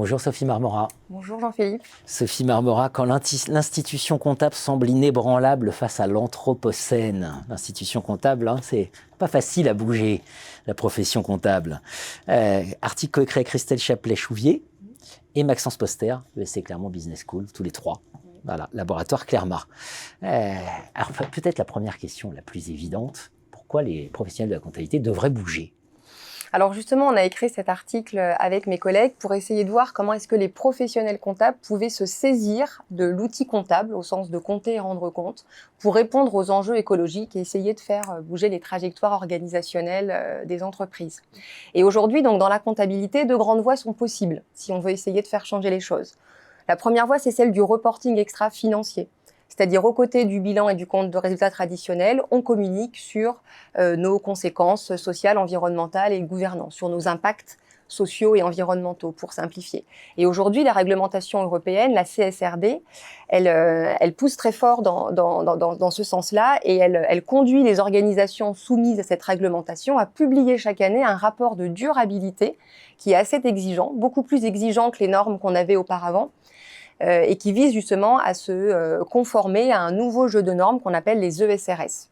Bonjour Sophie Marmora. Bonjour Jean-Philippe. Sophie Marmora, quand l'institution comptable semble inébranlable face à l'anthropocène, l'institution comptable, c'est pas facile à bouger, la profession comptable. Article coécrit avec Christelle Chaplet-Chouvier et Maxence Poster, ESC Clermont Business School, tous les trois. Voilà, laboratoire Clermar. Alors peut-être la première question la plus évidente, pourquoi les professionnels de la comptabilité devraient bouger ? Alors justement, on a écrit cet article avec mes collègues pour essayer de voir comment est-ce que les professionnels comptables pouvaient se saisir de l'outil comptable, au sens de compter et rendre compte, pour répondre aux enjeux écologiques et essayer de faire bouger les trajectoires organisationnelles des entreprises. Et aujourd'hui, donc dans la comptabilité, deux grandes voies sont possibles si on veut essayer de faire changer les choses. La première voie, c'est celle du reporting extra-financier. C'est-à-dire aux côtés du bilan et du compte de résultats traditionnel, on communique sur nos conséquences sociales, environnementales et gouvernance, sur nos impacts sociaux et environnementaux, pour simplifier. Et aujourd'hui, la réglementation européenne, la CSRD, elle pousse très fort dans ce sens-là et elle conduit les organisations soumises à cette réglementation à publier chaque année un rapport de durabilité qui est assez exigeant, beaucoup plus exigeant que les normes qu'on avait auparavant, et qui vise justement à se conformer à un nouveau jeu de normes qu'on appelle les ESRS,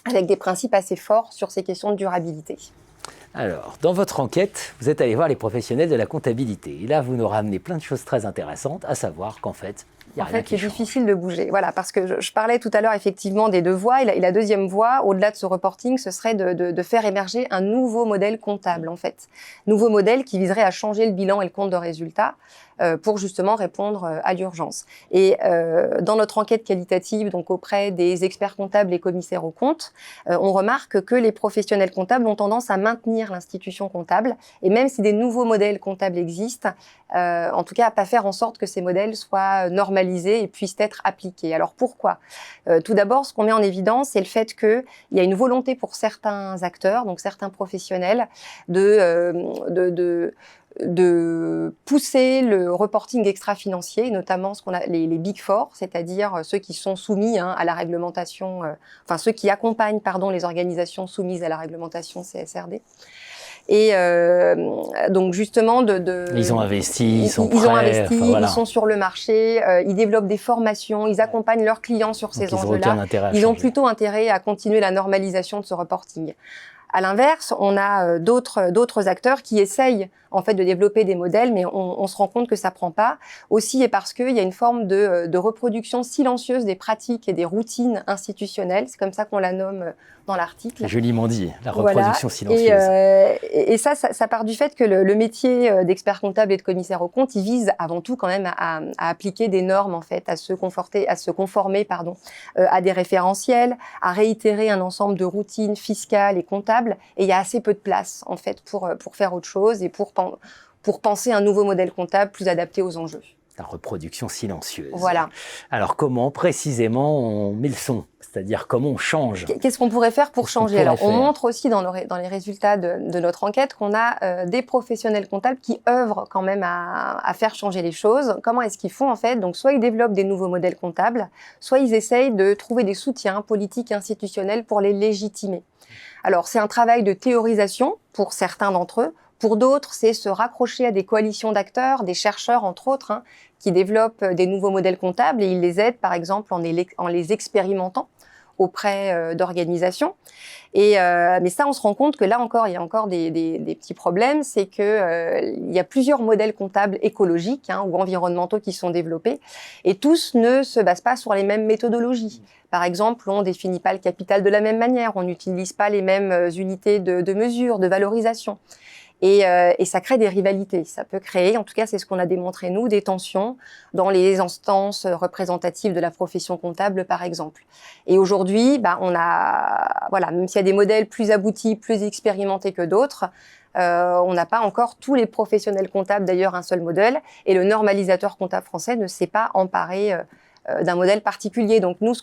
avec des principes assez forts sur ces questions de durabilité. Alors, dans votre enquête, vous êtes allé voir les professionnels de la comptabilité. Et là, vous nous ramenez plein de choses très intéressantes, à savoir qu'en fait, il y a rien qui change. C'est difficile de bouger. Voilà, parce que je parlais tout à l'heure effectivement des deux voies. Et la deuxième voie, au-delà de ce reporting, ce serait de faire émerger un nouveau modèle comptable, en fait. Nouveau modèle qui viserait à changer le bilan et le compte de résultats pour justement répondre à l'urgence. Et dans notre enquête qualitative, donc auprès des experts comptables et commissaires aux comptes, on remarque que les professionnels comptables ont tendance à maintenir l'institution comptable. Et même si des nouveaux modèles comptables existent, en tout cas à pas faire en sorte que ces modèles soient normalisés et puissent être appliqués. Alors pourquoi ? Tout d'abord, ce qu'on met en évidence, c'est le fait qu'il y a une volonté pour certains acteurs, donc certains professionnels, de pousser le reporting extra-financier, notamment les Big Four, c'est-à-dire ceux qui sont soumis à la réglementation, ceux qui accompagnent les organisations soumises à la réglementation CSRD. Et donc justement ils ont investi, ils sont prêts, ils sont sur le marché, ils développent des formations, ils accompagnent leurs clients sur ces enjeux-là. Ils ont plutôt intérêt à continuer la normalisation de ce reporting. À l'inverse, on a d'autres acteurs qui essayent en fait de développer des modèles, mais on se rend compte que ça prend pas. Aussi, et parce qu'il y a une forme de reproduction silencieuse des pratiques et des routines institutionnelles. C'est comme ça qu'on la nomme dans l'article. Joliment dit, la reproduction silencieuse. Et ça part du fait que le métier d'expert comptable et de commissaire aux comptes, il vise avant tout quand même à appliquer des normes en fait, à se conformer à des référentiels, à réitérer un ensemble de routines fiscales et comptables. Et il y a assez peu de place en fait pour faire autre chose et pour penser un nouveau modèle comptable plus adapté aux enjeux. La reproduction silencieuse. Voilà. Alors comment précisément on met le son ? C'est-à-dire comment on change ? Qu'est-ce qu'on pourrait faire pour changer ? Alors on montre aussi dans les résultats de notre enquête qu'on a des professionnels comptables qui œuvrent quand même à faire changer les choses. Comment est-ce qu'ils font en fait ? Donc soit ils développent des nouveaux modèles comptables, soit ils essayent de trouver des soutiens politiques et institutionnels pour les légitimer. Alors c'est un travail de théorisation pour certains d'entre eux. Pour d'autres, c'est se raccrocher à des coalitions d'acteurs, des chercheurs entre autres, qui développent des nouveaux modèles comptables et ils les aident par exemple en les expérimentant auprès d'organisations. Mais ça, on se rend compte que là encore, il y a encore des petits problèmes. C'est que il y a plusieurs modèles comptables écologiques ou environnementaux qui sont développés et tous ne se basent pas sur les mêmes méthodologies. Par exemple, on ne définit pas le capital de la même manière, on n'utilise pas les mêmes unités de mesure, de valorisation. Et ça crée des rivalités. Ça peut créer, en tout cas c'est ce qu'on a démontré nous, des tensions dans les instances représentatives de la profession comptable par exemple. Et aujourd'hui, même s'il y a des modèles plus aboutis, plus expérimentés que d'autres, on n'a pas encore tous les professionnels comptables d'ailleurs un seul modèle et le normalisateur comptable français ne s'est pas emparé d'un modèle particulier. Donc nous,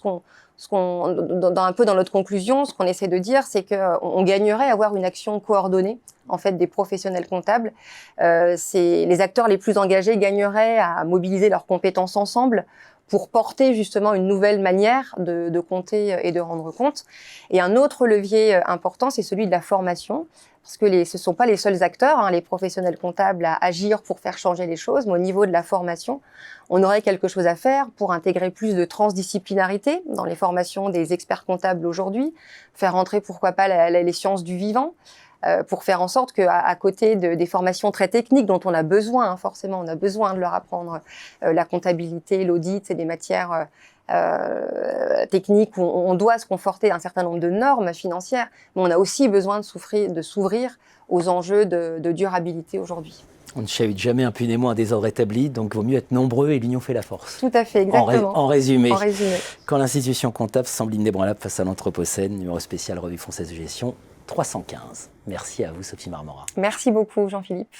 un peu dans notre conclusion, ce qu'on essaie de dire, c'est qu'on gagnerait à avoir une action coordonnée en fait des professionnels comptables. Les acteurs les plus engagés gagneraient à mobiliser leurs compétences ensemble pour porter justement une nouvelle manière de compter et de rendre compte. Et un autre levier important, c'est celui de la formation. Parce que ce ne sont pas les seuls acteurs, hein, les professionnels comptables, à agir pour faire changer les choses, mais au niveau de la formation, on aurait quelque chose à faire pour intégrer plus de transdisciplinarité dans les formations des experts comptables aujourd'hui, faire entrer, pourquoi pas, les sciences du vivant, pour faire en sorte qu'à côté des formations très techniques dont on a besoin, hein, forcément, on a besoin de leur apprendre la comptabilité, l'audit, c'est des matières techniques où on doit se conforter à un certain nombre de normes financières, mais on a aussi besoin de s'ouvrir aux enjeux de durabilité aujourd'hui. On ne chahute jamais impunément un désordre établi, donc il vaut mieux être nombreux et l'union fait la force. Tout à fait, exactement. En résumé, en résumé, quand l'institution comptable semble inébranlable face à l'anthropocène, numéro spécial Revue Française de Gestion 315. Merci à vous, Sophie Marmora. Merci beaucoup, Jean-Philippe.